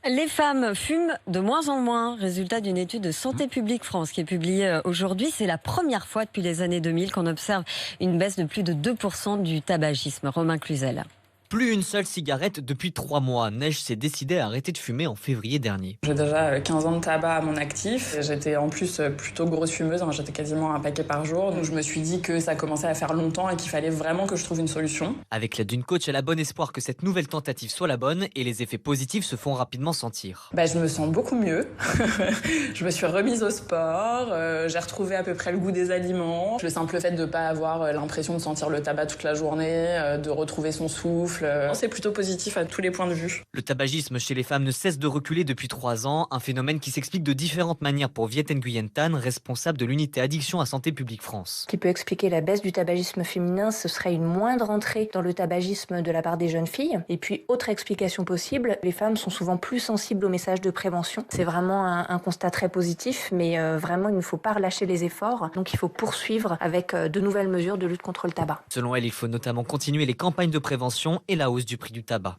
Les femmes fument de moins en moins. Résultat d'une étude de Santé publique France qui est publiée aujourd'hui. C'est la première fois depuis les années 2000 qu'on observe une baisse de plus de 2% du tabagisme. Romain Cluzel. Plus une seule cigarette depuis 3 mois. Neige s'est décidée à arrêter de fumer en février dernier. J'ai déjà 15 ans de tabac à mon actif. J'étais en plus plutôt grosse fumeuse, j'étais quasiment un paquet par jour. Donc je me suis dit que ça commençait à faire longtemps et qu'il fallait vraiment que je trouve une solution. Avec l'aide d'une coach, elle a bon espoir que cette nouvelle tentative soit la bonne et les effets positifs se font rapidement sentir. Je me sens beaucoup mieux. Je me suis remise au sport, j'ai retrouvé à peu près le goût des aliments. Le simple fait de ne pas avoir l'impression de sentir le tabac toute la journée, de retrouver son souffle. C'est plutôt positif à tous les points de vue. Le tabagisme chez les femmes ne cesse de reculer depuis 3 ans, un phénomène qui s'explique de différentes manières pour Viet Nguyen Tan, responsable de l'unité addiction à Santé publique France. Ce qui peut expliquer la baisse du tabagisme féminin, ce serait une moindre entrée dans le tabagisme de la part des jeunes filles. Et puis, autre explication possible, les femmes sont souvent plus sensibles aux messages de prévention. C'est vraiment un constat très positif, mais vraiment, il ne faut pas relâcher les efforts. Donc, il faut poursuivre avec de nouvelles mesures de lutte contre le tabac. Selon elle, il faut notamment continuer les campagnes de prévention et la hausse du prix du tabac.